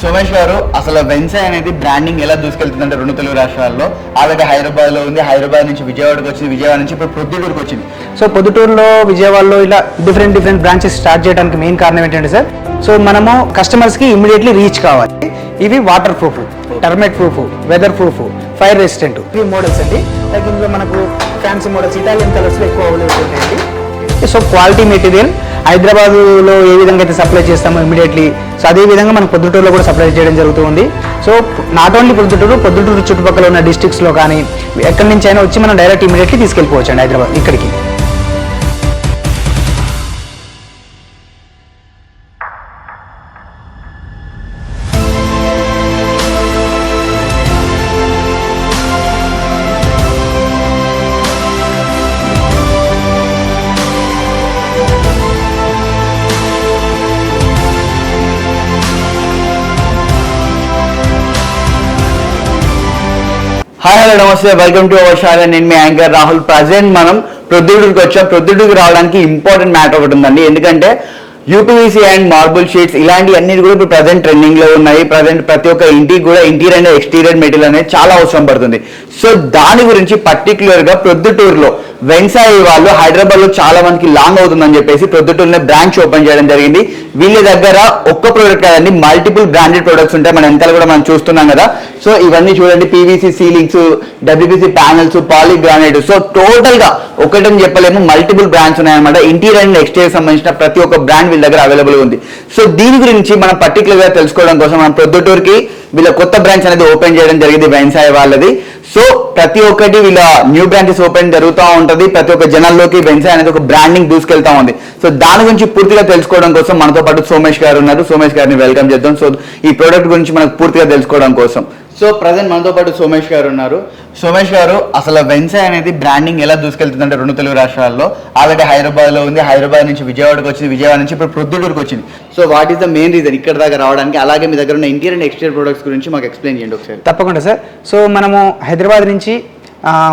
సోమేష్ గారు, అసలు వెన్సై అనేది బ్రాండింగ్ ఎలా దూసుకెళ్తుందంటే రెండు తెలుగు రాష్ట్రాల్లో ఆల్రెడీ హైదరాబాద్లో ఉంది, హైదరాబాద్ నుంచి విజయవాడకి వచ్చింది, విజయవాడ నుంచి ఇప్పుడు ప్రొద్దుటూరుకి వచ్చింది. సో పొద్దుటూరులో విజయవాడలో ఇలా డిఫరెంట్ బ్రాంచెస్ స్టార్ట్ చేయడానికి మెయిన్ కారణం ఏంటంటే సార్, సో మనము కస్టమర్స్కి ఇమీడియట్లీ రీచ్ కావాలి. ఇవి waterproof, termite proof, weatherproof, fire resistant ఇవి మోడల్స్ అండి. లైక్ ఇందులో మనకు ఫ్యాన్సీ మోడల్స్ ఇటాలియన్ కలర్స్లో ఎక్కువ అవైలబుల్ ఉంటాయండి. సో క్వాలిటీ మెటీరియల్ హైదరాబాద్లో ఏ విధంగా అయితే సప్లై చేస్తామో ఇమీడియట్లీ, సో అదే విధంగా మనం పొద్దుటూరులో కూడా సప్లై చేయడం జరుగుతుంది. సో నాట్ ఓన్లీ పొద్దుటూరు చుట్టుపక్కల ఉన్న డిస్ట్రిక్ట్స్లో కానీ ఎక్కడి నుంచి అయినా వచ్చి మనం డైరెక్ట్ ఇమీడియట్లీ తీసుకెళ్ళిపోవచ్చు అండి హైదరాబాద్ ఇక్కడికి. హాయ్ హలో నమస్తే, వెల్కమ్ టు అవర్ ఛానల్. నేను మీ యాంకర్ రాహుల్. ప్రజెంట్ మనం ప్రొద్దుటూరుకి వచ్చాం. ప్రొద్దుటూరుకి రావడానికి ఇంపార్టెంట్ మ్యాటర్ ఒకటి ఉందండి. ఎందుకంటే యూపీవీసీ అండ్ మార్బుల్ షీట్స్ ఇలాంటివన్నీ కూడా ఇప్పుడు ప్రజెంట్ ట్రెండింగ్ లో ఉన్నాయి. ప్రజెంట్ ప్రతి ఒక్క ఇంటికి కూడా ఇంటీరియర్ అండ్ ఎక్స్టీరియర్ మెటీరియల్ అనేది చాలా అవసరం పడుతుంది. సో దాని గురించి పర్టికులర్ గా ప్రొద్దుటూరులో వెన్సై వాళ్ళు హైదరాబాద్ లో చాలా మందికి లాంగ్ అవుతుందని చెప్పేసి ప్రొద్దుటూరులో బ్రాంచ్ ఓపెన్ చేయడం జరిగింది. వీళ్ళ దగ్గర ఒక్క ప్రోడక్ట్ కాదండి, మల్టిపుల్ బ్రాండెడ్ ప్రొడక్ట్స్ ఉంటాయి. మన ఎంతలో కూడా మనం చూస్తున్నాం కదా. సో ఇవన్నీ చూడండి, PVC ceilings, WPC panels, polygranite. So total గా ఒకటని చెప్పలేము, మల్టిపుల్ బ్రాండ్స్ ఉన్నాయన్నమాట. ఇంటీరియర్ అండ్ ఎక్స్టీరియర్ సంబంధించిన ప్రతి ఒక్క బ్రాండ్ వీళ్ళ దగ్గర అవైలబుల్ ఉంది. సో దీని గురించి మనం పర్టికులర్ గా తెలుసుకోవడం కోసం మనం ప్రొద్దుటూరుకి వీళ్ళ కొత్త బ్రాంచ్ అనేది ఓపెన్ చేయడం జరిగింది వెన్సై వాళ్ళది. సో ప్రతి ఒక్కటి వీళ్ళ న్యూ బ్రాంచెస్ ఓపెన్ జరుగుతూ ఉంటుంది. ప్రతి ఒక్క జనాల్లోకి వెన్సై అనేది ఒక బ్రాండింగ్ దూసుకెళ్తా ఉంది. సో దాని గురించి పూర్తిగా తెలుసుకోవడం కోసం మనతో పాటు సోమేష్ గారు ఉన్నారు. సోమేష్ గారిని వెల్కమ్ చేద్దాం. సో ఈ ప్రోడక్ట్ గురించి మనకు పూర్తిగా తెలుసుకోవడం కోసం. సో ప్రజెంట్ మనతో పాటు సోమేష్ గారు ఉన్నారు. సోమేష్ గారు, అసలు వెన్సై అనేది బ్రాండింగ్ ఎలా దూసుకెళ్తుందంటే రెండు తెలుగు రాష్ట్రాల్లో ఆల్రెడీ హైదరాబాద్లో ఉంది, హైదరాబాద్ నుంచి విజయవాడకి వచ్చింది, విజయవాడ నుంచి ఇప్పుడు ప్రొద్దుటూరుకి వచ్చింది. So what is the main reason ఇక్కడ దాకా రావడానికి? అలాగే మీ దగ్గర ఉన్న ఇంటీరియర్ అండ్ ఎక్స్టీరియర్ ప్రొడక్ట్స్ గురించి మాకు ఎక్స్ప్లెయిన్ చేయండి ఒకసారి. తప్పకుండా సార్. సో మనము హైదరాబాద్ నుంచి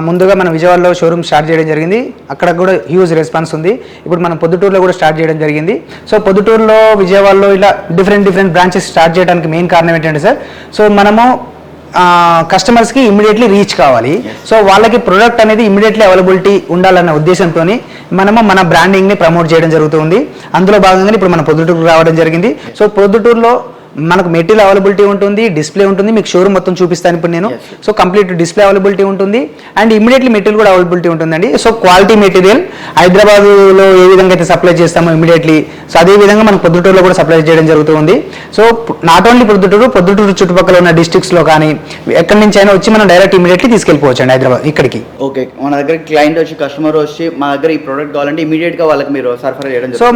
ముందుగా మనం విజయవాడలో షోరూమ్ స్టార్ట్ చేయడం జరిగింది. అక్కడ కూడా హ్యూజ్ రెస్పాన్స్ ఉంది. ఇప్పుడు మనం పొద్దుటూరులో కూడా స్టార్ట్ చేయడం జరిగింది. సో పొద్దుటూరులో విజయవాడలో ఇలా డిఫరెంట్ బ్రాంచెస్ స్టార్ట్ చేయడానికి మెయిన్ కారణం ఏంటంటే సార్, సో మనము కస్టమర్స్కి ఇమ్మీడియట్లీ రీచ్ కావాలి. సో వాళ్ళకి ప్రొడక్ట్ అనేది ఇమ్మీడియట్లీ అవైలబిలిటీ ఉండాలన్న ఉద్దేశంతో మనము మన బ్రాండింగ్ని ప్రమోట్ చేయడం జరుగుతుంది. అందులో భాగంగానే ఇప్పుడు మన పొద్దుటూరుకు రావడం జరిగింది. సో పొద్దుటూరులో మనకు మెటీరియల్ అవైలబిలిటీ ఉంటుంది, డిస్ప్లే ఉంటుంది. మీకు షోరూమ్ మొత్తం చూపిస్తాను ఇప్పుడు నేను. సో కంప్లీట్ డిస్ప్లే అవైలబిలిటీ ఉంటుంది అండ్ ఇమీడియట్లీ మెటీరియల్ కూడా అవైలబిలిటీ ఉంటుందండి. సో క్వాలిటీ మెటీరియల్ హైదరాబాద్లో ఏ విధంగా అయితే సప్లై చేస్తామో ఇమీడియట్లీ, సో అదే విధంగా మనం పొద్దుటూరులో కూడా సప్లై చేయడం జరుగుతుంది. సో నాట్ ఓన్లీ పొద్దుటూరు చుట్టుపక్కల ఉన్న డిస్ట్రిక్ట్స్లో కానీ ఎక్కడి నుంచి అయినా వచ్చి మనం డైరెక్ట్ ఇమీడియట్లీ తీసుకెళ్ళిపోవచ్చు అండి హైదరాబాద్ ఇక్కడికి. ఓకే, మన దగ్గర క్లయింట్ వచ్చి, కస్టమర్ వచ్చి మా దగ్గర ఈ ప్రోడక్ట్ కావాలంటే ఇమీడియట్గా వాళ్ళకి మీరు సరఫరా చేయడం. సో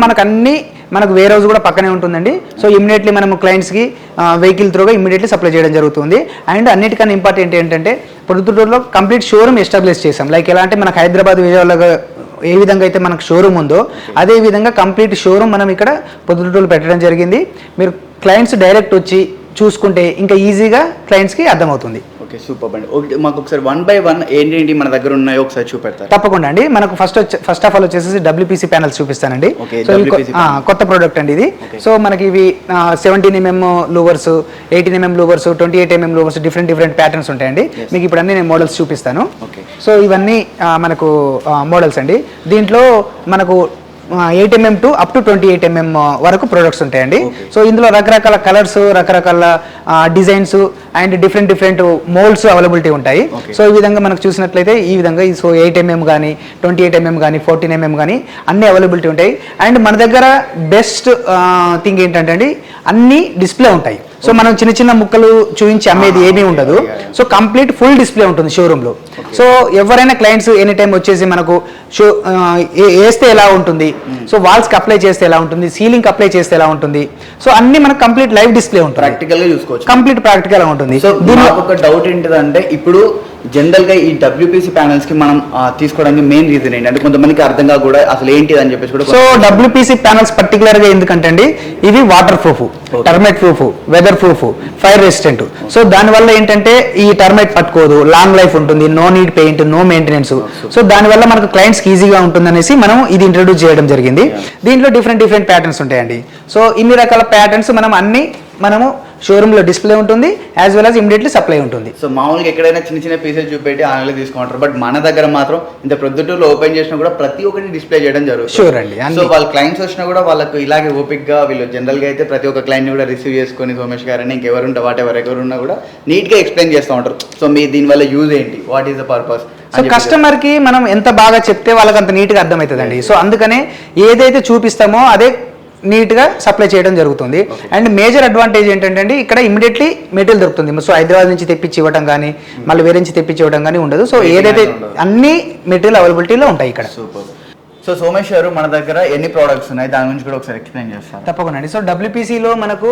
మనకు వేర్ హౌస్ కూడా పక్కనే ఉంటుందండి. సో ఇమీడియట్లీ మనం క్లయింట్స్కి వెహికల్ త్రూగా ఇమీడియట్లీ సప్లై చేయడం జరుగుతుంది. అండ్ అన్నిటికన్నా ఇంపార్టెంట్ ఏంటంటే పొద్దుటూరులో కంప్లీట్ షోరూమ్ ఎస్టాబ్లిష్ చేసాం. లైక్ ఎలా అంటే మనకు హైదరాబాద్ విజయవాడలో ఏ విధంగా అయితే మనకు షోరూమ్ ఉందో అదే విధంగా కంప్లీట్ షోరూమ్ మనం ఇక్కడ పొద్దుటూరులో పెట్టడం జరిగింది. మీరు క్లయింట్స్ డైరెక్ట్ వచ్చి చూసుకుంటే ఇంకా ఈజీగా క్లయింట్స్కి అర్థమవుతుంది. ఓకే, సూపర్ అండి. ఓకే, మాకు ఒకసారి 1 by 1 ఏంటి మన దగ్గర ఉన్నాయో ఒకసారి చూపెడతారు? తప్పకుండా అండి. మనకు ఫస్ట్ ఆఫ్ ఆల్ వచ్చేసి డబ్ల్యూపీసీ ప్యానల్స్ చూపిస్తానండి. సో కొత్త ప్రోడక్ట్ అండి ఇది. సో మనకి ఇవి 17mm louvres, 18mm louvres, 28mm louvres, different patterns ఉంటాయండి. మీకు ఇప్పుడు అన్ని నేను మోడల్స్ చూపిస్తాను. సో ఇవన్నీ మనకు మోడల్స్ అండి. దీంట్లో మనకు 8mm to up to 28mm వరకు ప్రొడక్ట్స్ ఉంటాయండి. సో ఇందులో రకరకాల కలర్స్, రకరకాల designs and different moulds availability ఉంటాయి. సో ఈ విధంగా మనకు చూసినట్లయితే ఈ విధంగా సో 8mm కానీ 28mm కానీ 14mm కానీ అన్ని అవైలబిలిటీ ఉంటాయి. అండ్ మన దగ్గర బెస్ట్ థింగ్ ఏంటంటే అండి, అన్ని డిస్ప్లే ఉంటాయి. సో మనం చిన్న ముక్కలు చూపించి అమ్మేది ఏమీ ఉండదు. సో కంప్లీట్ ఫుల్ డిస్ప్లే ఉంటుంది షోరూంలో. సో ఎవరైనా క్లయింట్స్ ఎనీ టైం వచ్చేసి మనకు వేస్తే ఎలా ఉంటుంది, సో వాల్స్కి అప్లై చేస్తే ఎలా ఉంటుంది, సీలింగ్ అప్లై చేస్తే ఎలా ఉంటుంది, సో అన్ని మనకు కంప్లీట్ లైవ్ డిస్ప్లే ఉంటుంది. ప్రాక్టికల్ గా చూసుకోవచ్చు, కంప్లీట్ ప్రాక్టికల్ గా ఉంటుంది. సో దీనిలో ఒక డౌట్ ఏంటిదంటే, ఇప్పుడు జనరల్ గా ఈ డబ్ల్యూపీసీ ప్యానల్స్ కి మనం తీసుకోవడానికి మెయిన్ రీజన్ ఏంటి అంటే కొంతమందికి అర్థంగా కూడా అసలు ఏంటి అని చెప్పేసి కూడా. సో డబ్ల్యూపీసీ ప్యానల్స్ పర్టికులర్ గా ఎందుకంటే అండి, ఇవి waterproof, termite proof, weatherproof, fire resistant. So దానివల్ల ఏంటంటే ఈ టర్మైట్ పట్టుకోదు, లాంగ్ లైఫ్ ఉంటుంది, no need paint, no maintenance. So దానివల్ల మనకు క్లయింట్స్ ఈజీగా ఉంటుంది అనేసి మనం ఇది ఇంట్రొడ్యూస్ చేయడం జరిగింది. దీంట్లో డిఫరెంట్ ప్యాటర్న్స్ ఉంటాయండి. సో ఇన్ని రకాల ప్యాటర్న్స్ మనము షోరూమ్ లో డిస్ప్లే ఉంటుంది as well as immediately supply ఉంటుంది. సో మామూలుగా ఎక్కడైనా చిన్న చిన్న పీసెస్ చూపెట్టి ఆన్లైన్లో తీసుకుంటారు, బట్ మన దగ్గర మాత్రం ఇంత ప్రొద్దుటూరులో ఓపెన్ చేసినా కూడా ప్రతి ఒక్కటి డిస్ప్లే చేయడం జరుగుతుంది. షూర్ అండి. సో వాళ్ళ క్లయింట్స్ వచ్చినా కూడా వాళ్ళకు ఇలాగే ఓపిక్ గా వీళ్ళు జనరల్ గా అయితే ప్రతి ఒక్క క్లయింట్ కూడా రిసీవ్ చేసుకొని సోమేష్ గారని ఇంకెవరుంటే ఎవరున్నా కూడా నీట్ గా ఎక్స్ప్లెయిన్ చేస్తూ ఉంటారు. సో మీ దీనివల్ల యూజ్ ఏంటి, what is the purpose. So customer కి మనం ఎంత బాగా చెప్తే వాళ్ళకి అంత నీట్ గా అర్థమవుతుందండి. సో అందుకనే ఏదైతే చూపిస్తామో అదే నీట్ గా సప్లై చేయడం జరుగుతుంది. అండ్ మేజర్ అడ్వాంటేజ్ ఏంటంటే ఇక్కడ ఇమీడియట్లీ మెటీరియల్ దొరుకుతుంది. సో హైదరాబాద్ నుంచి తెప్పించి ఇవ్వడం కానీ మళ్ళీ వేరే నుంచి తెప్పించి ఇవ్వడం కానీ ఉండదు. సో ఏదైతే అన్ని మెటీరియల్ అవైలబిలిటీలో ఉంటాయి ఇక్కడ. సూపర్. సో సోమేష్ గారు మన దగ్గర ఎన్ని ప్రోడక్ట్స్ ఉన్నాయి దాని గురించి కూడా ఒకసారి ఎక్స్ప్లెయిన్ చేస్తారు. తప్పకుండా అండి. సో డబ్ల్యూపీసీలో మనకు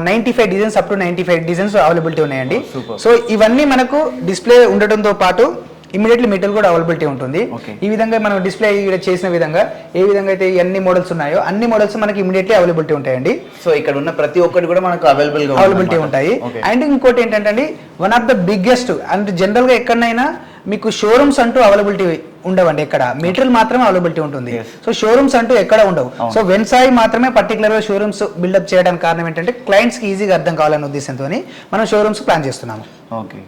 95 designs up to 95 designs availability ఉన్నాయండి. సో ఇవన్నీ మనకు డిస్ప్లే ఉండటంతో పాటు ఇమీడియట్లీ మెటీరియల్ కూడా అవైలబిలిటీ ఉంటుంది. ఈ విధంగా మనం డిస్ప్లే చేసిన విధంగా ఏ విధంగా అయితే అన్ని మోడల్స్ ఉన్నాయో అన్ని మోడల్స్ మనకి ఇమీడియట్లీ అవైలబిలిటీ ఉంటాయండి. సో ఇక్కడ ఉన్న ప్రతి ఒక్కటి కూడా మనకు అవైలబిలిటీ ఉంటాయి. అండ్ ఇంకోటి ఏంటంటే one of the biggest and general గా ఎక్కడైనా మీకు షోరూమ్స్ అంటూ అవైలబిలిటీ ఉండవండి. ఎక్కడ మెటీరియల్ మాత్రమే అవైలబిలిటీ ఉంటుంది. సో షోరూమ్స్ అంటూ ఎక్కడ ఉండవు. సో వెన్సాయి మాత్రమే పర్టికులర్ గా షోరూమ్స్ బిల్డప్ చేయడానికి కారణం ఏంటంటే క్లయింట్స్ కి ఈజీగా అర్థం కావాలనే ఉద్దేశంతో మనం షోరూమ్స్ ప్లాన్ చేస్తున్నాము. ఓకే.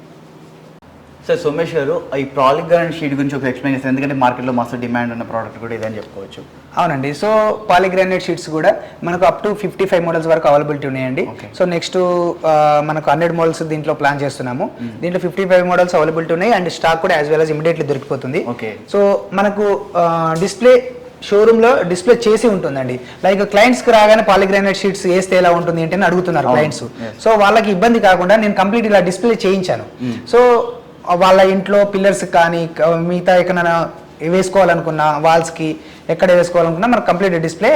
సార్ సోమేష్ గారు ఈ పాలిగ్రానైట్ షీట్ గురించి ఒక ఎక్స్ప్లెయిన్ చేస్తారు, ఎందుకంటే మార్కెట్లో మస్తు డిమాండ్ ఉన్న ప్రోడక్ట్ కూడా ఇదని చెప్పుకోవచ్చు. అవునండి. సో పాలిగ్రానైట్ షీట్స్ కూడా మనకు అప్ టు 55 మోడల్స్ వరకు అవైలబిలిటీ ఉన్నాయండి. సో నెక్స్ట్ మనకు 100 మోడల్స్ దీంట్లో ప్లాన్ చేస్తున్నాము. దీంట్లో 55 మోడల్స్ అవైలబిలిటీ ఉన్నాయి అండ్ స్టాక్ కూడా యాజ్ వెల్ as ఇమీడియట్లీ దొరికిపోతుంది. సో మనకు డిస్ప్లే షోరూమ్ లో డిస్ప్లే చేసి ఉంటుందండి. లైక్ క్లయింట్స్ కి రాగానే పాలిగ్రానైట్ షీట్స్ వేస్తే ఎలా ఉంటుంది అంటే అడుగుతున్నారు క్లయింట్స్. సో వాళ్ళకి ఇబ్బంది కాకుండా నేను కంప్లీట్ ఇలా డిస్ప్లే చేయించాను. సో వాళ్ళ ఇంట్లో పిల్లర్స్ కానీ మిగతా ఎక్కడైనా వేసుకోవాలనుకున్నా వాల్స్ కి ఎక్కడ వేసుకోవాలనుకున్నా మనకు కంప్లీట్ డిస్ప్లే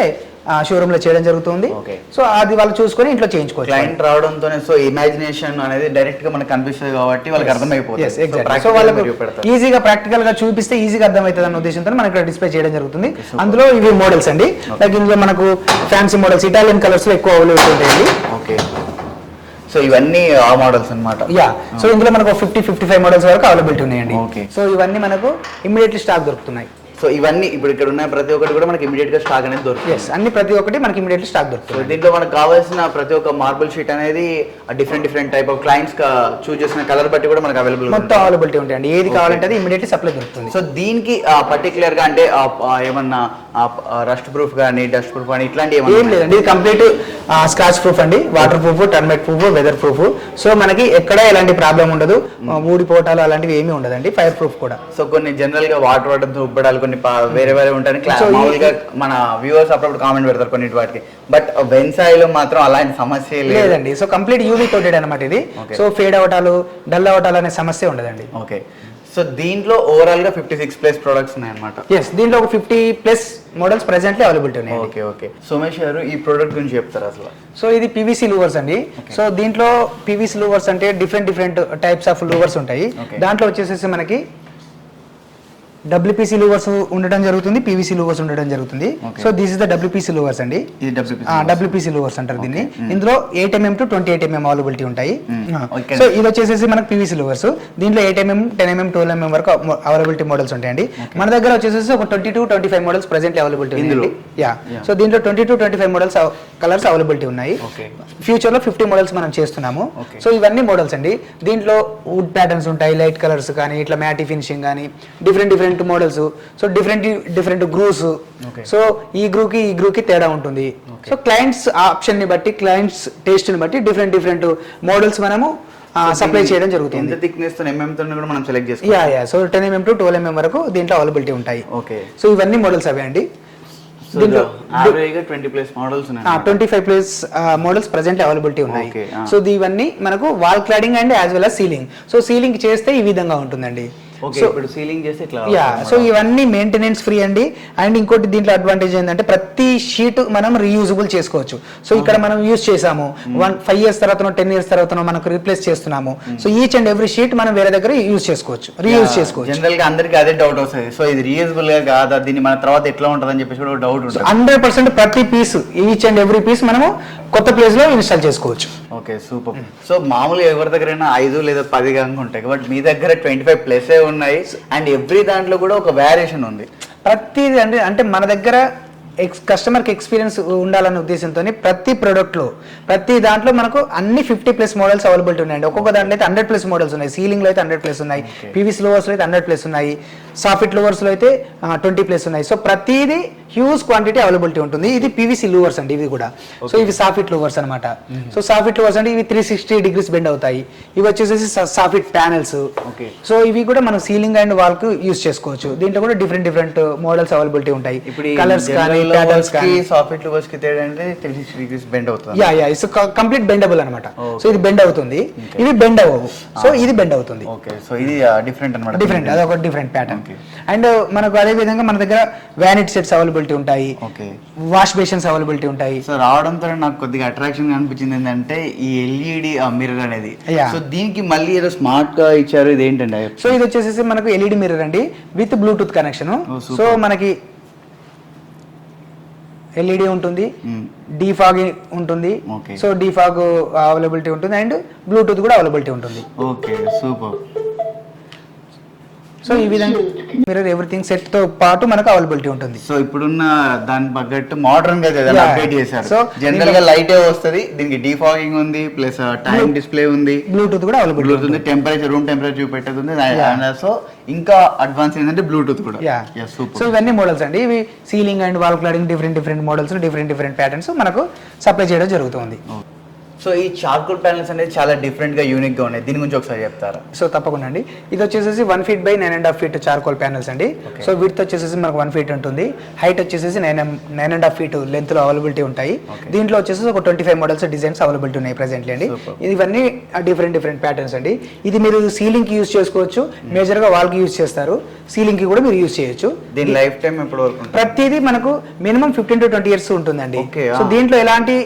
షోరూమ్ లో చేయడం జరుగుతుంది. సో అది వాళ్ళు చూసుకొని ఇంట్లో చేయించుకోవచ్చు. క్లయింట్ రావడంతోనే సో ఇమాజినేషన్ అనేది డైరెక్ట్ గా మనకు కనిపిస్తుంది కాబట్టి వాళ్ళకి అర్థమైపోతుంది. సో వాళ్ళకి ఈజీగా ప్రాక్టికల్ గా చూపిస్తే ఈజీగా అర్థమవుతుంది అన్న ఉద్దేశంతో మనకి ఇక్కడ డిస్ప్లే చేయడం జరుగుతుంది. అందులో ఇవి మోడల్స్ అండి. లైక్ ఇందులో మనకు ఫ్యాన్సీ మోడల్స్ ఇటాలియన్ కలర్స్ లో ఎక్కువ అవైలబిలిటీ ఉంటాయండి. ఓకే. సో ఇవన్నీ ఆ మోడల్స్ అన్నమాట. యా. సో ఇందులో మనకు 55 మోడల్స్ వరకు అవైలబిలిటీ ఉన్నాయండి. సో ఇవన్నీ మనకు ఇమీడియట్లీ స్టాక్ దొరుకుతున్నాయి. సో ఇవన్నీ ఇప్పుడు ఇక్కడ ఉన్న ప్రతి ఒక్కటి కూడా మనకి ఇమీడియట్ గా స్టాక్ అనేది దొరుకుతుంది. అన్ని ప్రతి ఒక్కటి మనకి ఇమీడియట్లీ స్టాక్ దొరుకుతుంది. దీంట్లో మనకు కావాల్సిన ప్రతి ఒక్క మార్బుల్ షీట్ అనేది డిఫరెంట్ టైప్ ఆఫ్ క్లయింట్స్ చూస్ చేసిన కలర్ బట్టి కూడా మనకు మొత్తం అవైలబిలిటీ ఉంటాయండి. ఏది కావాలంటే అది ఇమీడియట్లీ సప్లై దొరుకుతుంది. సో దీనికి పర్టికులర్ గా అంటే ఏమన్నా రస్ట్ ప్రూఫ్ కానీ డస్ట్ ప్రూఫ్ కానీ ఇట్లాంటి ఏం లేదండి. ఇది కంప్లీట్ స్క్రాచ్ ప్రూఫ్ అండి. Waterproof, termite proof, weatherproof. So మనకి ఎక్కడ ఎలాంటి ప్రాబ్లం ఉండదు. ఊడిపోవటాలు అలాంటివి ఏమీ ఉండదండి. ఫైర్ ప్రూఫ్ కూడా. సో కొన్ని జనరల్ గా వాటర్ పడడంతో ఉబ్బడాలు కొన్ని వేరే ఉంటాయి. మామూలుగా మన వ్యూవర్స్ అప్పుడప్పుడు కామెంట్ పెడతారు కొన్నిటి వాటికి, బట్ వెన్సాయిలో మాత్రం అలాంటి సమస్య లేదండి. సో కంప్లీట్ యూవీ కోటెడ్ అనమాట ఇది. సో ఫేడ్ అవటాలు డల్ అవటాలు అనే సమస్య ఉండదండి. ఓకే. సో దీంట్లో ఓవరాల్ గా 56+ ప్రొడక్ట్స్ ఉన్నాయి అన్నమాట. దీంట్లో ఒక 50+ మోడల్స్ ప్రెసెంట్లీ అవైలబిలిటీ ఉన్నాయి. ఓకే. సోమేష్ గారు ఈ ప్రొడక్ట్ గురించి చెప్తారు అసలు. సో ఇది పీవీసీ లూవర్స్ అండి. సో దీంట్లో పీవీసీ లూవర్స్ అంటే డిఫరెంట్ టైప్స్ ఆఫ్ లూవర్స్ ఉంటాయి. దాంట్లో వచ్చేసేసి మనకి WPC లూవర్స్ ఉండడం జరుగుతుంది, PVC లూవర్స్ ఉండడం జరుగుతుంది. So this is the WPC louvres అండి. WPC లూవర్స్ అంటారు దీన్ని. ఇందులో 8 mm to 28 mm అవైలబిలిటీ ఉంటాయి. సో ఇది వచ్చేసి మనకు PVC లూవర్స్. దీంట్లో 8 mm, 10 mm, 12 mm వరకు అవైలబిలిటీ మోడల్స్ ఉంటాయండి. మన దగ్గర వచ్చేసి ఒక 22-25 మోడల్స్ ప్రెసెంట్లీ అవైలబిలిటీ ఉంది. సో దీంట్లో 22-25 మోడల్స్ కలర్స్ అవైలబిలిటీ ఉన్నాయి. ఫ్యూచర్ లో 50 మోడల్స్ మనం చేస్తున్నాము. సో ఇవన్నీ మోడల్స్ అండి. దీంట్లో వుడ్ ప్యాటర్న్స్ ఉంటాయి, లైట్ కలర్స్ కానీ ఇట్లా మ్యాటీ ఫినిషింగ్ కానీ different models. So different grooves. So ఈ గ్రూ కి తేడా ఉంటుంది. సో క్లయింట్స్ ఆప్షన్ ని బట్టి, క్లయింట్స్ టేస్ట్ ని బట్టి డిఫరెంట్ మోడల్స్ మనము సప్లై చేయడం జరుగుతుంది. ఎంత థిక్నెస్ తో mm తో కూడా మనం సెలెక్ట్ చేసుకోవచ్చు. సో 10 mm to 12 mm వరకు దీంట్లో అవైలబిలిటీ ఉంటాయి. సో ఇవన్నీ మోడల్స్ అవే అండి. దీంట్లో 20+ మోడల్స్ ఉన్నాయి. 25+ మోడల్స్ ప్రెసెంట్ అవైలబిలిటీ ఉన్నాయి. సో ఇవన్నీ మనకు wall cladding and as well as ceiling. So ceiling చేస్తే ఈ విధంగా ఉంటుందండి. సో ఇవన్నీ మెయింటెనెన్స్ ఫ్రీ అండి. అండ్ ఇంకోటి దీంట్లో అడ్వాంటేజ్ ఏంటంటే ప్రతి షీట్ మనం రీయూజబుల్ చేసుకోవచ్చు. సో ఇక్కడ మనం యూజ్ చేసాము 5 years తర్వాత 10 years తర్వాత మనకు రీప్లేస్ చేస్తున్నాము. So each and every sheet మనం వేరే దగ్గర యూజ్ చేసుకోవచ్చు, రీయూజ్ చేసుకోవచ్చు. జనరల్ గా అందరికి అదే డౌట్ వస్తుంది. సో ఇది రీయూజబుల్ గా కాదా, దీన్ని మన తర్వాత ఎట్లా ఉంటుంది అని చెప్పేసి కూడా డౌట్ ఉంటుంది. 100% ప్రతి piece, each and every piece మనము కొత్త ప్లేస్ లో ఇన్స్టాల్ చేసుకోవచ్చు. Okay, super. సో మామూలుగా ఎవరి దగ్గరైనా 5 లేదా 10 గంగా ఉంటాయి, బట్ మీ దగ్గర 25+ ఉన్నాయి. అండ్ ఎవ్రీ దాంట్లో కూడా ఒక వేరియేషన్ ఉంది. ప్రతిది అంటే మన దగ్గర కస్టమర్కి ఎక్స్పీరియన్స్ ఉండాలనే ఉద్దేశంతో ప్రతి దాంట్లో మనకు అన్ని 50+ మోడల్స్ అవైలబిలిటీ ఉన్నాయండి. ఒక్కొక్క దాంట్లో అయితే 100+ మోడల్స్ ఉన్నాయి. సీలింగ్లో అయితే 100+ ఉన్నాయి, పీవీసీ లోవర్స్లో అయితే 100+ ఉన్నాయి, సాఫిట్ లోవర్స్లో అయితే 20+ ఉన్నాయి. సో ప్రతిదీ హ్యూజ్ క్వాంటిటీ అవైలబిలిటీ ఉంటుంది. ఇది పీవీసీ లూవర్స్ అండి ఇవి కూడా. సో ఇవి సాఫిట్ లూవర్స్ అనమాట. సో సాఫిట్ లూవర్స్ అంటే ఇవి 360 degrees బెండ్ అవుతాయి. ఇవి వచ్చేసి సాఫిట్ ప్యానెల్స్. సో ఇవి కూడా మనం సీలింగ్ అండ్ వాల్ కు యూస్ చేసుకోవచ్చు. దీంట్లో కూడా డిఫరెంట్ మోడల్స్ అవైలబిలిటీ ఉంటాయి. కలర్స్ కానీ ప్యాటర్న్స్ కానీ. సాఫిట్ లూవర్స్ కి తేడా అంటే 360 degrees బెండ్ అవుతుంది. ఇట్స్ కంప్లీట్ బెండబుల్ అనమాట. సో ఇది బెండ్ అవుతుంది, ఇవి బెండ్ అవ్వవు. సో ఇది బెండ్ అవుతుంది. ఓకే, సో ఇది డిఫరెంట్ అన్నమాట. డిఫరెంట్, అది ఒక డిఫరెంట్ ప్యాటర్న్. అండ్ మనకు అదే విధంగా మన దగ్గర వ్యానిటీ సెట్స్ అవైలబిలిటీ ఉంటాయి, వాష్ బేసిన్స్ అవైలబిలిటీ ఉంటాయి. సో రావడంతో నాకు కొద్దిగా అట్రాక్షన్ గా అనిపించింది ఏంటంటే ఈ ఎల్ఈడి మిర్రర్ అనేది. సో దీనికి మళ్ళీ ఏదో స్మార్ట్ గా ఇచ్చారు, ఇది ఏంటండి? సో ఇది వచ్చేసి మనకు ఎల్ఈడి మిర్రర్ అండి విత్ బ్లూటూత్ కనెక్షన్. సో మనకి ఎల్ఈడి ఉంటుంది, డీఫాగ్ ఉంటుంది. సో డీఫాగ్ అవైలబిలిటీ ఉంటుంది అండ్ బ్లూటూత్ కూడా అవైలబిలిటీ ఉంటుంది. Okay, super. సో ఈ విధంగా మిర్రర్ ఎవ్రీథింగ్ సెట్ తో పాటు మనకు అవైలబిలిటీ ఉంటుంది. సో ఇప్పుడున్న దాని తగ్గట్టు మోడర్న్ గా అప్డేట్ చేశారు. సో జనరల్ గా లైట్ వస్తుంది, దీనికి డీఫాగింగ్ ఉంది, ప్లస్ టైం డిస్ప్లే ఉంది, బ్లూటూత్ కూడా అవైలబిలిటీ ఉంది, టెంపరేచర్ రూమ్ టెంపరేచర్ చూపెట్టేది. సో ఇంకా అడ్వాన్స్ ఏంటంటే బ్లూటూత్ కూడా. సో ఇవన్నీ మోడల్స్ అండి. ఇవి ceiling and wall cladding different models, different patterns మనకు సప్లై చేయడం జరుగుతుంది. సో ఈ చార్కోల్ ప్యానెల్స్ అనేది చాలా డిఫరెంట్ గా యూనిక్ గా ఉన్నాయి, దీని గురించి ఒకసారి చెప్తారా? సో తప్పకుండా అండి. ఇది వచ్చేసి 1 feet by 9.5 feet charcoal panels అండి. సో విడ్త్ వచ్చేసి మనకు 1 feet ఉంటుంది, హైట్ వచ్చేసి 9.5 feet లెంత్ లో అవైలబిలిటీ ఉంటాయి. దీంట్లో వచ్చేసి ఒక 25 మోడల్స్ డిజైన్స్ అవైలబిలిటీ ఉన్నాయి ప్రెసెంట్లీ అండి. ఇవన్నీ డిఫరెంట్ ప్యాటర్న్స్ అండి. ఇది మీరు సీలింగ్ కి యూస్ చేసుకోవచ్చు, మేజర్ గా వాల్ కి యూస్ చేస్తారు, సీలింగ్ కి కూడా మీరు యూస్ చేయొచ్చు. దీని లైఫ్ టైం ఎప్పటి వరకు? ప్రతిదీ మనకు మినిమం 15 to 20 years ఉంటుందండి. సో దీంట్లో ఎలాంటి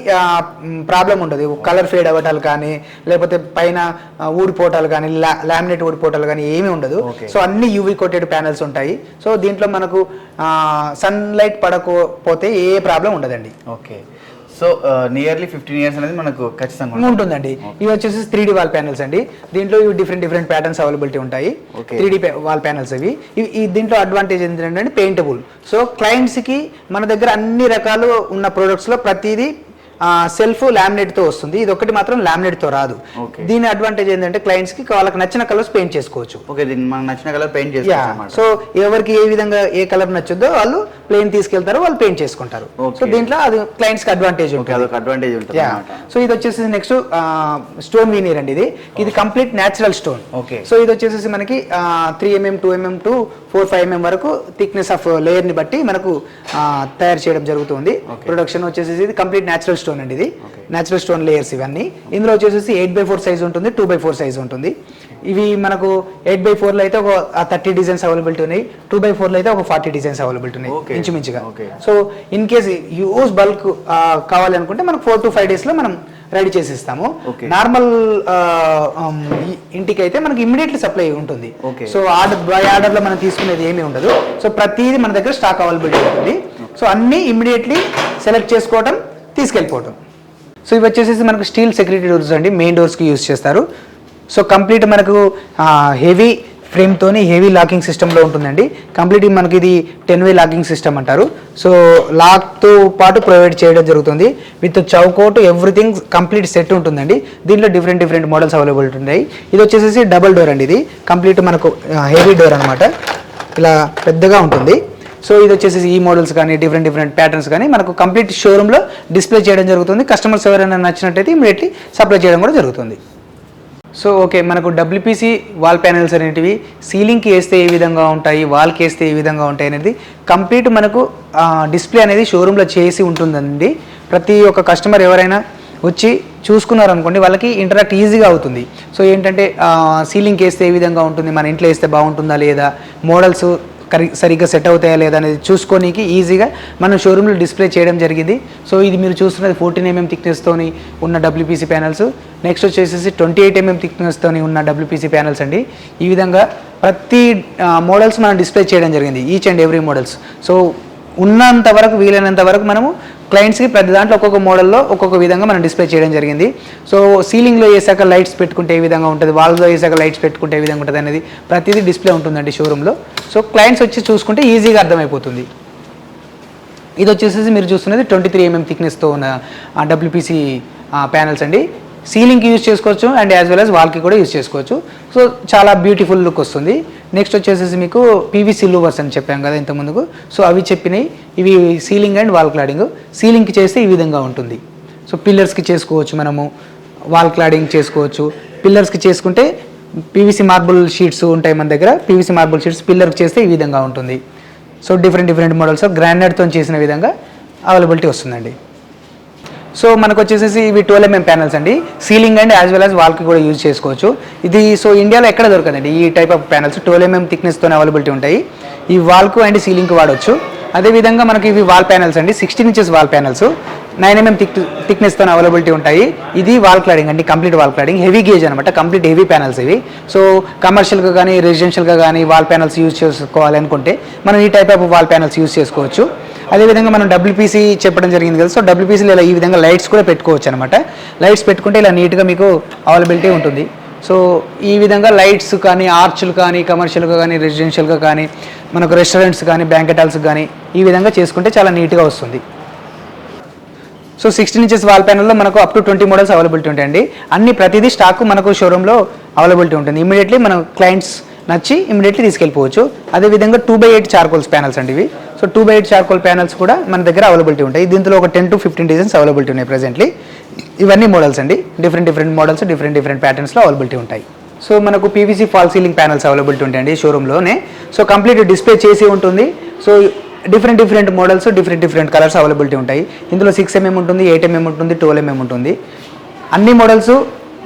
ప్రాబ్లం ఉండదు, కలర్ ఫేడ్ అవ్వటాలు కానీ లేకపోతే పైన ఊడిపోవటాలు కానీ లామినేట్ ఊడిపోవటాలు కానీ ఏమీ ఉండదు. సో అన్ని యూవీ కోటెడ్ ప్యానెల్స్ ఉంటాయి. సో దీంట్లో మనకు సన్ లైట్ పడకపోతే ఏ ప్రాబ్లం ఉండదండి. ఓకే, సో నియర్లీ 15 years అనేది మనకు ఖచ్చితంగా ఉంటుందండి. ఇవి వచ్చేసి 3D వాల్ ప్యానెల్స్ అండి. దీంట్లో ఇవి డిఫరెంట్ ప్యాటర్న్స్ అవైలబిలిటీ ఉంటాయి. 3D వాల్ ప్యానెల్స్ ఇవి. దీంట్లో అడ్వాంటేజ్ ఏంటంటే పెయింటబుల్. సో క్లయింట్స్ కి మన దగ్గర అన్ని రకాలు ఉన్న ప్రొడక్ట్స్ లో ప్రతిదీ సెల్ఫ్ లామినేట్ తో వస్తుంది, ఇది ఒకటి మాత్రం లామినేట్ తో రాదు. దీని అడ్వాంటేజ్ ఏంటంటే క్లయింట్స్ కి వాళ్ళకి నచ్చిన కలర్స్ పెయింట్ చేసుకోవచ్చు. నచ్చిన కలర్ పెయింట్ చేసుకోవచ్చు. సో ఎవరికి ఏ విధంగా ఏ కలర్ నచ్చుద్దో వాళ్ళు ప్లేన్ తీసుకెళ్తారు, వాళ్ళు పెయింట్ చేసుకుంటారు. సో దీంట్లో అది క్లయింట్స్ కి అడ్వాంటేజ్ ఉంటుంది. సో ఇది వచ్చేసి నెక్స్ట్ స్టోన్ వీనియర్ అండి. ఇది కంప్లీట్ న్యాచురల్ స్టోన్. సో ఇది వచ్చేసి మనకి 3 mm 2 mm టు 4-5 mm వరకు థిక్నెస్ ఆఫ్ లేయర్ ని బట్టి మనకు తయారు చేయడం జరుగుతుంది. ప్రొడక్షన్ వచ్చేసి ఇది కంప్లీట్ న్యాచురల్ స్టోన్ అండి. ఇది న్యాచురల్ స్టోన్ లేయర్స్ ఇవన్నీ. ఇందులో వచ్చేసి 8x4 సైజ్ ఉంటుంది, 2x4 సైజ్ ఉంటుంది. ఇవి మనకు 8x4 లో అయితే ఒక 30 డిజైన్స్ అవైలబిలిటీ ఉన్నాయి, 2x4 లో అయితే ఒక 40 డిజైన్స్ అవైలబిలిటీ ఉన్నాయి ఇంచుమించుగా. So in case huge bulk కావాలి అనుకుంటే మనకు 4 to 5 days లో మనం రెడీ చేసి ఇస్తాము. నార్మల్ ఇంటికి అయితే మనకి ఇమ్మీడియట్లీ సప్లై ఉంటుంది. సో బై ఆర్డర్ లో మనం తీసుకునేది ఏమీ ఉండదు. సో ప్రతిదీ మన దగ్గర స్టాక్ అవైలబిలిటీ ఉంటుంది. సో అన్ని ఇమ్మీడియట్లీ సెలెక్ట్ చేసుకోవడం, తీసుకెళ్ళిపోవడం. సో ఇవి వచ్చేసి మనకు స్టీల్ సెక్యూరిటీ డోర్స్ అండి, మెయిన్ డోర్స్కి యూస్ చేస్తారు. సో కంప్లీట్ మనకు హెవీ ఫ్రేమ్తోని హెవీ లాకింగ్ సిస్టంలో ఉంటుందండి. కంప్లీట్ మనకి ఇది 10-way లాకింగ్ సిస్టమ్ అంటారు. సో లాక్తో పాటు ప్రొవైడ్ చేయడం జరుగుతుంది విత్ చౌకోట్ ఎవ్రీథింగ్ కంప్లీట్ సెట్ ఉంటుందండి. దీంట్లో డిఫరెంట్ మోడల్స్ అవైలబుల్ ఉన్నాయి. ఇది వచ్చేసి డబల్ డోర్ అండి. ఇది కంప్లీట్ మనకు హెవీ డోర్ అనమాట, ఇలా పెద్దగా ఉంటుంది. సో ఇది వచ్చేసి ఈ మోడల్స్ కానీ డిఫరెంట్ ప్యాటర్న్స్ కానీ మనకు కంప్లీట్ షోరూంలో డిస్ప్లే చేయడం జరుగుతుంది. కస్టమర్స్ ఎవరైనా నచ్చినట్టయితే ఇమీడియట్లీ సప్లై చేయడం కూడా జరుగుతుంది. సో ఓకే, మనకు డబ్ల్యూపీసీ వాల్ ప్యానెల్స్ అనేటివి సీలింగ్కి వేస్తే ఏ విధంగా ఉంటాయి, వాల్కి వేస్తే ఏ విధంగా ఉంటాయి అనేది కంప్లీట్ మనకు డిస్ప్లే అనేది షోరూంలో చేసి ఉంటుందండి. ప్రతి ఒక్క కస్టమర్ ఎవరైనా వచ్చి చూసుకున్నారనుకోండి వాళ్ళకి ఇంటరాక్ట్ ఈజీగా అవుతుంది. సో ఏంటంటే సీలింగ్కి వేస్తే ఏ విధంగా ఉంటుంది, మన ఇంట్లో వేస్తే బాగుంటుందా లేదా, మోడల్స్ సరిగ్గా సెట్ అవుతాయా లేదా అనేది చూసుకోనికి ఈజీగా మనం షోరూంలో డిస్ప్లే చేయడం జరిగింది. సో ఇది మీరు చూస్తున్నది 14 mm థిక్నెస్తోని ఉన్న డబ్ల్యూపీసీ ప్యానెల్స్. నెక్స్ట్ వచ్చేసి 28 mm థిక్నెస్తోని ఉన్న డబ్ల్యూపీసీ ప్యానెల్స్ అండి. ఈ విధంగా ప్రతి మోడల్స్ మనం డిస్ప్లే చేయడం జరిగింది, each and every models. So ఉన్నంత వరకు వీలైనంత వరకు మనము క్లయింట్స్కి ప్రతి దాంట్లో ఒక్కొక్క మోడల్లో ఒక్కొక్క విధంగా మనం డిస్ప్లే చేయడం జరిగింది. సో సీలింగ్లో వేసాక లైట్స్ పెట్టుకుంటే ఏ విధంగా ఉంటుంది, వాల్లో వేసాక లైట్స్ పెట్టుకుంటే ఏ విధంగా ఉంటుంది అనేది ప్రతిదీ డిస్ప్లే ఉంటుందండి షోరూంలో. సో క్లయింట్స్ వచ్చి చూసుకుంటే ఈజీగా అర్థమైపోతుంది. ఇది వచ్చేసి మీరు చూస్తున్నది 23 mm థిక్నెస్తో ఉన్న డబ్ల్యూపీసీ ప్యానల్స్ అండి. సీలింగ్కి యూజ్ చేసుకోవచ్చు అండ్ యాజ్ వెల్ యాజ్ వాల్కి కూడా యూజ్ చేసుకోవచ్చు. సో చాలా బ్యూటిఫుల్ లుక్ వస్తుంది. నెక్స్ట్ వచ్చేసి మీకు పీవీసీ లూవర్స్ అని చెప్పాం కదా ఇంత ముందుకు. సో అవి చెప్పినాయి. ఇవి సీలింగ్ అండ్ వాల్ క్లాడింగ్. సీలింగ్కి చేస్తే ఈ విధంగా ఉంటుంది. సో పిల్లర్స్కి చేసుకోవచ్చు, మనము వాల్ క్లాడింగ్ చేసుకోవచ్చు. పిల్లర్స్కి చేసుకుంటే పీవీసీ మార్బుల్ షీట్స్ ఉంటాయి మన దగ్గర. పీవీసీ మార్బుల్ షీట్స్ పిల్లర్కి చేస్తే ఈ విధంగా ఉంటుంది. సో డిఫరెంట్ మోడల్స్ గ్రానైట్తో చేసిన విధంగా అవైలబిలిటీ వస్తుందండి. సో మనకు వచ్చేసి ఇవి 12 mm ప్యానల్స్ అండి. Ceiling and as well as వాల్కి కూడా యూజ్ చేసుకోవచ్చు. ఇది సో ఇండియాలో ఎక్కడ దొరకదండి ఈ టైప్ ఆఫ్ ప్యానల్స్. 12 mm థిక్నెస్తో అవైలబిలిటీ ఉంటాయి. ఈ వాల్కు అండ్ సీలింగ్కి వాడవచ్చు. అదేవిధంగా మనకి ఇవి వాల్ ప్యానల్స్ అండి. 16 inches వాల్ ప్యానల్స్ 9 mm థిక్నెస్తో అవైలబిలిటీ ఉంటాయి. ఇది వాల్ క్లాడింగ్ అండి, complete wall cladding, heavy gauge అనమాట, కంప్లీట్ హెవీ ప్యానల్స్ ఇవి. సో కమర్షియల్గా కానీ రెసిడెన్షియల్గా కానీ వాల్ ప్యానల్స్ యూజ్ చేసుకోవాలనుకుంటే మనం ఈ type of wall panels use చేసుకోవచ్చు. అదేవిధంగా మనం డబ్ల్యూపీసీ చెప్పడం జరిగింది కదా. సో డబ్ల్యూపీసీలో ఇలా ఈ విధంగా లైట్స్ కూడా పెట్టుకోవచ్చు అనమాట. లైట్స్ పెట్టుకుంటే ఇలా నీట్గా మీకు అవైలబిలిటీ ఉంటుంది. సో ఈ విధంగా లైట్స్ కానీ ఆర్చ్లు కానీ కమర్షియల్గా కానీ రెసిడెన్షియల్గా కానీ మనకు రెస్టారెంట్స్ కానీ బ్యాంకెట్ హాల్స్ కానీ ఈ విధంగా చేసుకుంటే చాలా నీట్గా వస్తుంది. సో 16 inches వాల్ ప్యానల్లో మనకు అప్ టు 20 మోడల్స్ అవైలబిలిటీ ఉంటాయండి. ప్రతిదీ స్టాక్ మనకు షోరూంలో అవైలబిలిటీ ఉంటుంది. ఇమీడియట్లీ మన క్లయింట్స్ నచ్చి ఇమీడియట్లీ తీసుకెళ్ళిపోవచ్చు. అదేవిధంగా 2x8 చార్కోల్స్ ప్యానల్స్ అండి ఇవి. సో 2x8 చార్కోల్ ప్యానల్స్ కూడా మన దగ్గర అవైలబిలిటీ ఉంటాయి. దీంట్లో ఒక 10 to 15 డిజైన్స్ అవైలబిలిటీ ఉన్నాయి ప్రెజెంట్లీ. ఇవన్నీ మోడల్స్ అండి, డిఫరెంట్ మోడల్స్ డిఫరెంట్ ప్యాటర్న్స్లో అవైలబిలిటీ ఉంటాయి. సో మనకు PVC fall ceiling panels availability ఉంటాయండి షోరూంలోనే. సో కంప్లీట్ డిస్ప్లే చేసి ఉంటుంది. So different models different colours availability ఉంటాయి. ఇందులో 6 mm ఉంటుంది, 8 mm ఉంటుంది, 12 mm ఉంటుంది. అన్ని మోడల్స్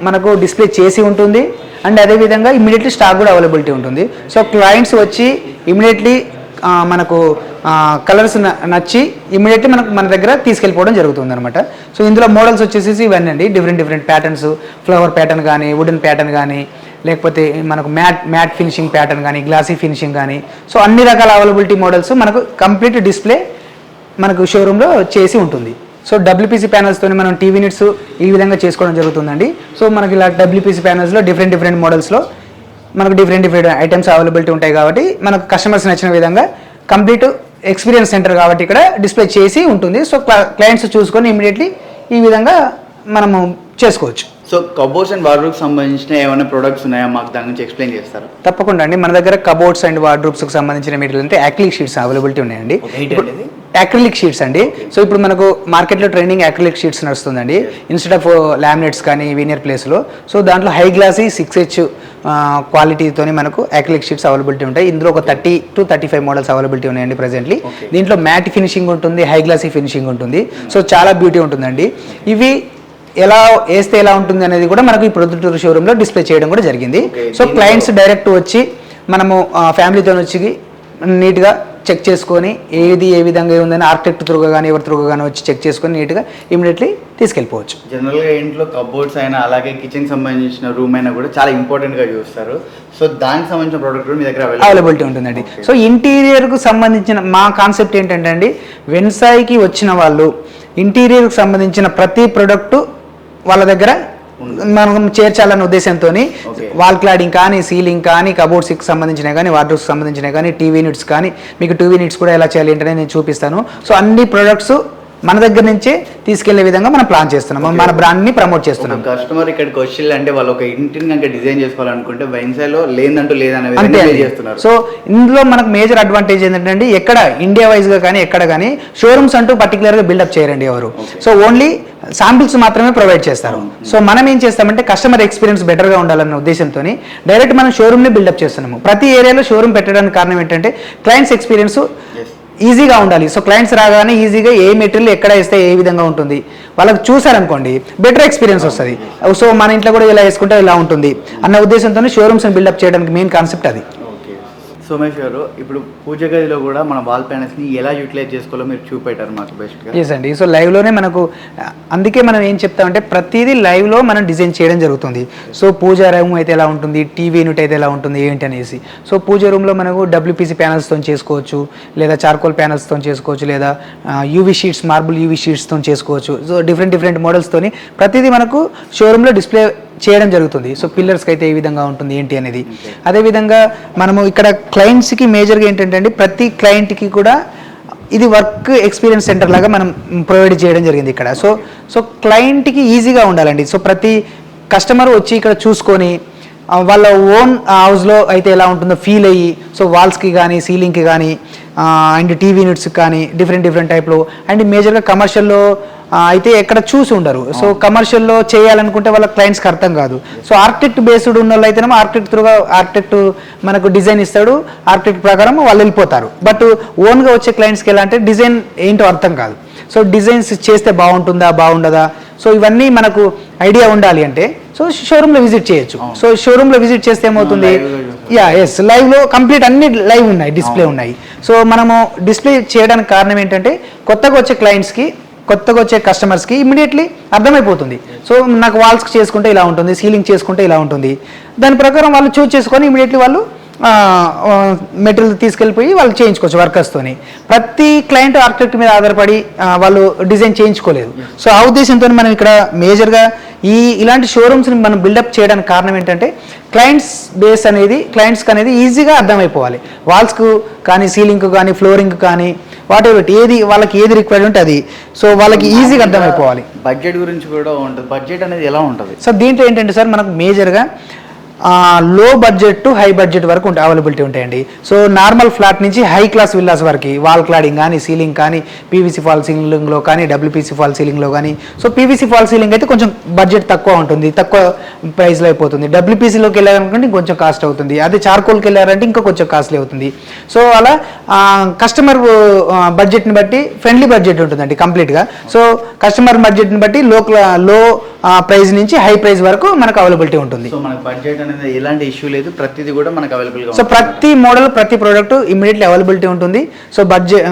మనకు డిస్ప్లే చేసి ఉంటుంది అండ్ అదేవిధంగా ఇమీడియట్లీ స్టాక్ కూడా అవైలబిలిటీ ఉంటుంది. సో క్లయింట్స్ వచ్చి ఇమీడియట్లీ మనకు కలర్స్ నచ్చి ఇమీడియట్లీ మన దగ్గర తీసుకెళ్ళిపోవడం జరుగుతుంది అనమాట. సో ఇందులో మోడల్స్ వచ్చేసి ఇవన్నీ అండి, డిఫరెంట్ ప్యాటర్న్స్, ఫ్లవర్ ప్యాటర్న్ కానీ, వుడెన్ ప్యాటర్న్ కానీ, లేకపోతే మనకు మ్యాట్ ఫినిషింగ్ ప్యాటర్న్ కానీ, గ్లాసీ ఫినిషింగ్ కానీ, సో అన్ని రకాల అవైలబిలిటీ మోడల్స్ మనకు కంప్లీట్ డిస్ప్లే మనకు షోరూంలో చేసి ఉంటుంది. సో డబ్ల్యూపీసీ ప్యానల్స్తో మనం టీవీ యూనిట్స్ ఈ విధంగా చేసుకోవడం జరుగుతుందండి. సో మనకి ఇలా డబ్ల్యూపీసీ ప్యానల్స్లో డిఫరెంట్ మోడల్స్లో మనకు డిఫరెంట్ ఐటమ్స్ అవైలబిలిటీ ఉంటాయి కాబట్టి మనకు కస్టమర్స్ నచ్చిన విధంగా కంప్లీట్ ఎక్స్పీరియన్స్ సెంటర్ కాబట్టి ఇక్కడ డిస్ప్లే చేసి ఉంటుంది. సో క్లయింట్స్ చూసుకొని ఇమీడియట్లీ ఈ విధంగా మనము చేసుకోవచ్చు. సో కబోర్డ్స్ అండ్ వార్డ్రోబ్స్ సంబంధించిన ఏమైనా ప్రొడక్ట్స్ ఉన్నాయా, మాకు దాని గురించి ఎక్స్ప్లెయిన్ చేస్తారా? తప్పకుండా అండి. మన దగ్గర కబోర్డ్స్ అండ్ వార్డ్రోబ్స్కి సంబంధించిన మెటీరియల్ అంటే యాక్రిలిక్ షీట్స్ అవైలబిలిటీ ఉన్నాయండి. యాక్రిలిక్ షీట్స్ అండి. సో ఇప్పుడు మనకు మార్కెట్లో ట్రెండింగ్ యాక్రిలిక్ షీట్స్ నడుస్తుందండి ఇన్స్టెడ్ ఆఫ్ లామినేట్స్ కానీ వీనియర్ ప్లేస్లో. సో దాంట్లో హై గ్లాసీ 6H క్వాలిటీతోని మనకు యాక్రిలిక్ షీట్స్ అవైలబిలిటీ ఉంటాయి. ఇందులో ఒక 30 to 35 మోడల్స్ అవైలబిలిటీ ఉన్నాయండి ప్రెజెంట్లీ. దీంట్లో మ్యాట్ ఫినిషింగ్ ఉంటుంది, హై గ్లాసీ ఫినిషింగ్ ఉంటుంది. సో చాలా బ్యూటీ ఉంటుందండి. ఇవి ఎలా వేస్తే ఎలా ఉంటుంది అనేది కూడా మనకు ఈ ప్రొద్దుటూరు షోరూంలో డిస్ప్లే చేయడం కూడా జరిగింది. సో క్లయింట్స్ డైరెక్ట్ వచ్చి మనము ఫ్యామిలీతో వచ్చి నీట్గా చెక్ చేసుకొని ఏది ఏ విధంగా ఉందని ఆర్కిటెక్ట్ త్రూగా కానీ ఎవరి త్రూగా కానీ వచ్చి చెక్ చేసుకొని నీట్గా ఇమీడియట్లీ తీసుకెళ్ళిపోవచ్చు. జనరల్గా ఇంట్లో కబోర్డ్స్ అయినా అలాగే కిచెన్కి సంబంధించిన రూమ్ అయినా కూడా చాలా ఇంపార్టెంట్గా చూస్తారు. సో దానికి సంబంధించిన ప్రోడక్ట్ మీ దగ్గర అవైలబిలిటీ ఉంటుందండి. సో ఇంటీరియర్కు సంబంధించిన మా కాన్సెప్ట్ ఏంటంటే అండి, వెన్సాయికి వచ్చిన వాళ్ళు ఇంటీరియర్కి సంబంధించిన ప్రతి ప్రోడక్ట్ వాళ్ళ దగ్గర మనం చేర్చాలన్న ఉద్దేశంతో వాల్ క్లాడింగ్ కానీ, సీలింగ్ కానీ, కబోర్డ్స్కి సంబంధించినవి కానీ, వార్డ్రోబ్స్కి సంబంధించినవి కానీ, టీవీ యూనిట్స్ కానీ, మీకు టీవీ యూనిట్స్ కూడా ఎలా చేయాలి ఏంటనే నేను చూపిస్తాను. సో అన్ని ప్రొడక్ట్స్ మన దగ్గర నుంచే తీసుకెళ్లే విధంగా మనం ప్లాన్ చేస్తున్నాం, మన బ్రాండ్ని ప్రమోట్ చేస్తున్నాం. కస్టమర్ ఇక్కడికి వచ్చి అంటే వాళ్ళు ఒక ఇంటిని కనుక డిజైన్ చేసుకోవాలనుకుంటే వెన్సాయిలో లేదంటూ లేదనే విధంగా చేస్తున్నారు. సో ఇందులో మనకు మేజర్ అడ్వాంటేజ్ ఏంటంటే ఎక్కడ ఇండియా వైజ్గా కానీ ఎక్కడ కానీ షోరూమ్స్ అంటూ పర్టికులర్గా బిల్డప్ చేయరండి ఎవరు. సో ఓన్లీ శాంపిల్స్ మాత్రమే ప్రొవైడ్ చేస్తారు. సో మనం ఏం చేస్తామంటే కస్టమర్ ఎక్స్పీరియన్స్ బెటర్గా ఉండాలన్న ఉద్దేశంతో డైరెక్ట్ మనం షోరూమ్ని బిల్డప్ చేస్తున్నాము. ప్రతి ఏరియాలో షోరూమ్ పెట్టడానికి కారణం ఏంటంటే క్లయింట్స్ ఎక్స్పీరియన్స్ ఈజీగా ఉండాలి. సో క్లయింట్స్ రాగానే ఈజీగా ఏ మెటీరియల్ ఎక్కడ వేస్తే ఏ విధంగా ఉంటుంది వాళ్ళకి చూసారనుకోండి బెటర్ ఎక్స్పీరియన్స్ వస్తుంది. సో మన ఇంట్లో కూడా ఇలా వేసుకుంటే ఇలా ఉంటుంది అన్న ఉద్దేశంతో షోరూమ్స్ని బిల్డప్ చేయడానికి మెయిన్ కాన్సెప్ట్ అది. సోమేష్ గారు, ఇప్పుడు పూజ గదిలో కూడా మన వాల్ ప్యానల్స్ని ఎలా యూటిలైజ్ చేసుకోవాలో మీరు చూపెట్టారు మాకు బెస్ట్గా. ఎస్ అండి. సో లైవ్లోనే మనకు అందుకే మనం ఏం చెప్తామంటే ప్రతిదీ లైవ్లో మనం డిజైన్ చేయడం జరుగుతుంది. సో పూజ రూమ్ అయితే ఎలా ఉంటుంది, టీవీ యూనిట్ అయితే ఎలా ఉంటుంది ఏంటి అనేసి. సో పూజ రూమ్లో మనకు డబ్ల్యూపీసీ ప్యానల్స్తో చేసుకోవచ్చు, లేదా చార్కోల్ ప్యానల్స్తో చేసుకోవచ్చు, లేదా యూవీ షీట్స్, మార్బుల్ యూవీ షీట్స్తో చేసుకోవచ్చు. సో డిఫరెంట్ మోడల్స్తోని ప్రతిదీ మనకు షోరూంలో డిస్ప్లే చేయడం జరుగుతుంది. సో పిల్లర్స్కి అయితే ఏ విధంగా ఉంటుంది ఏంటి అనేది. అదేవిధంగా మనము ఇక్కడ క్లయింట్స్కి మేజర్గా ఏంటంటే అండి ప్రతి క్లయింట్కి కూడా ఇది వర్క్ ఎక్స్పీరియన్స్ సెంటర్ లాగా మనం ప్రొవైడ్ చేయడం జరిగింది ఇక్కడ. సో క్లయింట్కి ఈజీగా ఉండాలండి. సో ప్రతి కస్టమర్ వచ్చి ఇక్కడ చూసుకొని వాళ్ళ ఓన్ హౌస్లో అయితే ఎలా ఉంటుందో ఫీల్ అయ్యి, సో వాల్స్కి కానీ సీలింగ్కి కానీ అండ్ టీవీ యూనిట్స్కి కానీ డిఫరెంట్ టైప్లో, అండ్ మేజర్గా కమర్షియల్లో అయితే ఎక్కడ చూసి ఉండరు. సో కమర్షియల్లో చేయాలనుకుంటే వాళ్ళ క్లయింట్స్కి అర్థం కాదు. సో ఆర్కిటెక్ట్ బేస్డ్ ఉన్న వాళ్ళు అయితేనేమో ఆర్కిటెక్ట్ మనకు డిజైన్ ఇస్తాడు, ఆర్కిటెక్ట్ ప్రకారం వాళ్ళు వెళ్ళిపోతారు. బట్ ఓన్గా వచ్చే క్లయింట్స్కి ఎలా అంటే డిజైన్ ఏంటో అర్థం కాదు. సో డిజైన్స్ చేస్తే బాగుండదా, సో ఇవన్నీ మనకు ఐడియా ఉండాలి అంటే సో షోరూమ్లో విజిట్ చేయొచ్చు. సో షోరూమ్లో విజిట్ చేస్తే ఏమవుతుంది, ఎస్ లైవ్లో కంప్లీట్ అన్ని లైవ్ ఉన్నాయి, డిస్ప్లే ఉన్నాయి. సో మనము డిస్ప్లే చేయడానికి కారణం ఏంటంటే కొత్తగా వచ్చే కస్టమర్స్కి ఇమ్మీడియట్లీ అర్థమైపోతుంది. సో నాకు వాల్స్కి చేసుకుంటే ఇలా ఉంటుంది, సీలింగ్ చేసుకుంటే ఇలా ఉంటుంది, దాని ప్రకారం వాళ్ళు చూస్ చేసుకొని ఇమ్మీడియట్లీ వాళ్ళు మెటీరియల్ తీసుకెళ్ళిపోయి వాళ్ళు చేయించుకోవచ్చు వర్కర్స్తోని. ప్రతి క్లయింట్ ఆర్కిటెక్ట్ మీద ఆధారపడి వాళ్ళు డిజైన్ చేయించుకోలేదు. సో ఆ ఉద్దేశంతో మనం ఇక్కడ మేజర్గా ఇలాంటి షోరూమ్స్ని మనం బిల్డప్ చేయడానికి కారణం ఏంటంటే క్లయింట్స్కి అనేది ఈజీగా అర్థమైపోవాలి. వాల్స్కు కానీ సీలింగ్కు కానీ ఫ్లోరింగ్ కానీ వాటెవర్ వాళ్ళకి ఏది రిక్వైర్డ్ ఉంటే అది, సో వాళ్ళకి ఈజీగా అర్థమైపోవాలి. బడ్జెట్ గురించి కూడా ఉంటుంది. బడ్జెట్ అనేది ఎలా ఉంటుంది సార్? దీంట్లో ఏంటంటే సార్ మనకు మేజర్గా లో బడ్జెట్ టు హై బడ్జెట్ వరకు అవైలబిలిటీ ఉంటాయండి. సో నార్మల్ ఫ్లాట్ నుంచి హై క్లాస్ విల్లాస్ వరకు వాల్ క్లాడింగ్ కానీ సీలింగ్ కానీ పీవీసీ ఫాల్ సీలింగ్లో కానీ డబ్ల్యూపీసీ ఫాల్ సీలింగ్లో కానీ. సో పీవీసీ ఫాల్ సీలింగ్ అయితే కొంచెం బడ్జెట్ తక్కువ ఉంటుంది, తక్కువ ప్రైస్లో అయిపోతుంది. డబ్ల్యూపీసీలోకి వెళ్ళారనుకుంటే ఇంకొంచెం కాస్ట్ అవుతుంది. అదే చార్కోల్కి వెళ్ళారంటే ఇంకా కొంచెం కాస్ట్లీ అవుతుంది. సో అలా కస్టమర్ బడ్జెట్ని బట్టి ఫ్రెండ్లీ బడ్జెట్ ఉంటుందండి కంప్లీట్గా. సో కస్టమర్ బడ్జెట్ని బట్టి లో ప్రైస్ నుంచి హై ప్రైస్ వరకు మనకు అవైలబిలిటీ ఉంటుంది. సో మనకు బడ్జెట్ అనేది ఎలాంటి ఇష్యూ లేదు, ప్రతిదీ కూడా మనకు అవైలబుల్గా. సో ప్రతి మోడల్ ప్రతి ప్రోడక్ట్ ఇమ్మీడియట్లీ అవైలబిలిటీ ఉంటుంది. సో బడ్జెట్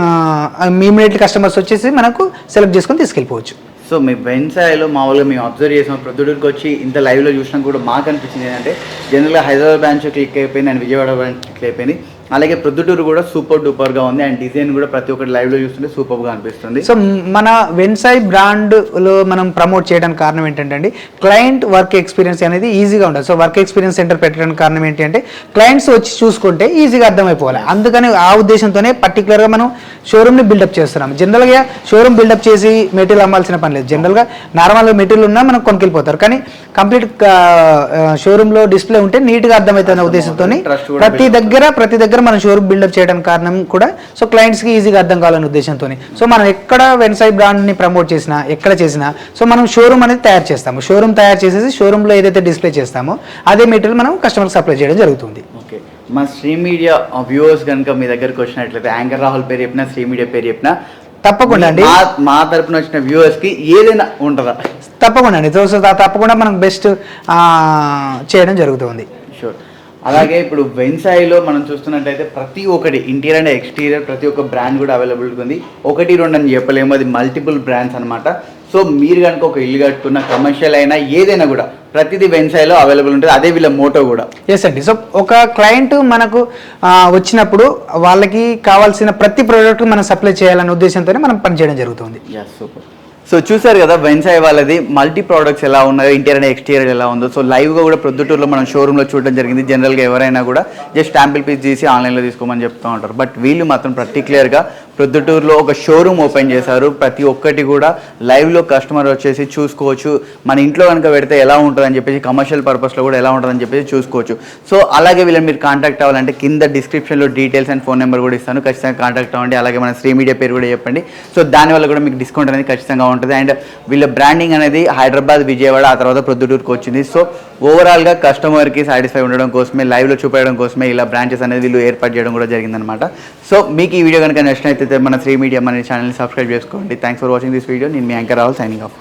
ఇమ్మీడియట్లీ కస్టమర్స్ వచ్చేసి మనకు సెలెక్ట్ చేసుకొని తీసుకెళ్ళిపోవచ్చు. సో మీ వెన్సాయిలో మామూలుగా మేము అబ్జర్వ్ చేసాం, ప్రొద్దుటూరుకి వచ్చి ఇంత లైవ్లో చూసినా కూడా మాకు అనిపించింది ఏంటంటే జనరల్గా హైదరాబాద్ బ్రాంచ్ క్లిక్ అయిపోయింది అండ్ విజయవాడ బ్రాంచ్ క్లిక్ అయిపోయింది. అలాగే ప్రొద్దుటూరు కూడా సూపర్ డూపర్గా ఉంది అండ్ డిజైన్ కూడా ప్రతి ఒక్కటి లైవ్లో చూస్తుంటే సూపర్గా అనిపిస్తుంది. సో మన వెన్సాయి బ్రాండ్లో మనం ప్రమోట్ చేయడానికి కారణం ఏంటంటే అండి క్లయింట్ వర్క్ ఎక్స్పీరియన్స్ అనేది ఈజీగా ఉంటుంది. సో వర్క్ ఎక్స్పీరియన్స్ సెంటర్ పెట్టడానికి కారణం ఏంటి అంటే క్లయింట్స్ వచ్చి చూసుకుంటే ఈజీగా అర్థమైపోవాలి. అందుకని ఆ ఉద్దేశంతోనే పర్టికులర్గా మనం షోరూమ్ని బిల్డప్ చేస్తున్నాం. జనరల్గా షోరూమ్ బిల్డప్ చేసి మెటీరియల్ అమ్మాల్సిన పని లేదు. జనరల్గా నార్మల్గా మెటీరియల్ ఉన్నా మనం కొనుకెళ్ళిపోతారు, కానీ కంప్లీట్ షోరూంలో డిస్ప్లే ఉంటే నీట్గా అర్థమవుతున్న ఉద్దేశంతో ప్రతి దగ్గర మనం షోరూమ్ బిల్డప్ చేయడానికి కారణం కూడా సో క్లయింట్స్కి ఈజీగా అర్థం కావాలనే ఉద్దేశంతో. సో మనం ఎక్కడ వెన్సాయి బ్రాండ్ని ప్రమోట్ చేసినా ఎక్కడ చేసినా సో మనం షోరూమ్ అనేది తయారు చేస్తాము. షోరూమ్ తయారు చేసేసి షోరూంలో ఏదైతే డిస్ప్లే చేస్తామో అదే మెటీరియల్ మనం కస్టమర్కి సప్లై చేయడం జరుగుతుంది. ఓకే, మా శ్రీ మీడియా వ్యూవర్స్ కనుక మీ దగ్గరకు వచ్చినట్లయితే యాంకర్ రాహుల్ పేరు చెప్పినా శ్రీ మీడియా పేరు చెప్పినా తప్పకుండా అండి మా తరపున వచ్చిన వ్యూవర్స్కి ఏదైనా ఉంటుందా? తప్పకుండా అండి. సో తప్పకుండా మనం బెస్ట్ చేయడం జరుగుతుంది. షూర్. అలాగే ఇప్పుడు వెన్సాయిలో మనం చూస్తున్నట్టయితే ప్రతి ఒక్కటి ఇంటీరియర్ అండ్ ఎక్స్టీరియర్ ప్రతి ఒక్క బ్రాండ్ కూడా అవైలబుల్గా ఉంది. 1-2 అని చెప్పలేము, అది మల్టిపుల్ బ్రాండ్స్ అనమాట. సో మీరు కనుక ఒక ఇల్లు కట్టుకున్న కమర్షియల్ అయినా ఏదైనా కూడా ప్రతిదీ వెన్సాయిలో అవైలబుల్ ఉంటుంది. అదే వీళ్ళ మోటో కూడా. ఎస్ అండి. సో ఒక క్లయింట్ మనకు వచ్చినప్పుడు వాళ్ళకి కావాల్సిన ప్రతి ప్రోడక్ట్ మనం సప్లై చేయాలనే ఉద్దేశంతోనే మనం పనిచేయడం జరుగుతుంది. సూపర్. సో చూసారు కదా వెన్సాయి వాళ్ళది మల్టీ ప్రోడక్ట్స్ ఎలా ఉన్నాయో, ఇంటీరియర్ అండ్ ఎక్స్టీరియర్ ఎలా ఉందో. సో లైవ్గా కూడా ప్రొద్దుటూరులో మనం షోరూంలో చూడడం జరిగింది. జనరల్గా ఎవరైనా కూడా జస్ట్ శాంపిల్ పీస్ చేసి ఆన్లైన్లో తీసుకోమని చెప్తూ ఉంటారు. బట్ వీళ్ళు మాత్రం పర్టికులర్గా ప్రొద్దుటూరులో ఒక షోరూమ్ ఓపెన్ చేశారు. ప్రతి ఒక్కటి కూడా లైవ్లో కస్టమర్ వచ్చేసి చూసుకోవచ్చు. మన ఇంట్లో కనుక పెడితే ఎలా ఉంటుందని చెప్పేసి, కమర్షియల్ పర్పస్లో కూడా ఎలా ఉంటుందని చెప్పేసి చూసుకోవచ్చు. సో అలాగే వీళ్ళని మీరు కాంటాక్ట్ అవ్వాలంటే కింద డిస్క్రిప్షన్లో డీటెయిల్స్ అండ్ ఫోన్ నెంబర్ కూడా ఇస్తాను, ఖచ్చితంగా కాంటాక్ట్ అవ్వండి. అలాగే మన శ్రీ మీడియా పేరు కూడా చెప్పండి. సో దానివల్ల కూడా మీకు డిస్కౌంట్ అనేది ఖచ్చితంగా ఉంటుంది. అండ్ వీళ్ళ బ్రాండింగ్ అనేది హైదరాబాద్, విజయవాడ, ఆ తర్వాత ప్రొద్దుటూరుకి వచ్చింది. సో ఓవరాల్గా కస్టమర్కి సాటిస్ఫై ఉండడం కోసమే, లైవ్లో చూపించడం కోసమే ఇలా బ్రాంచెస్ అనేది వీళ్ళు ఏర్పాటు చేయడం కూడా జరిగిందనమాట. సో మీకు ఈ వీడియో కనుక నచ్చినట్లయితే మన శ్రీ మీడియా మన ఛానల్ని సబ్స్క్రైబ్ చేసుకోండి. Thanks for watching this video. నేను మీ యాంకర్ రాహుల్, సైనింగ్ ఆఫ్.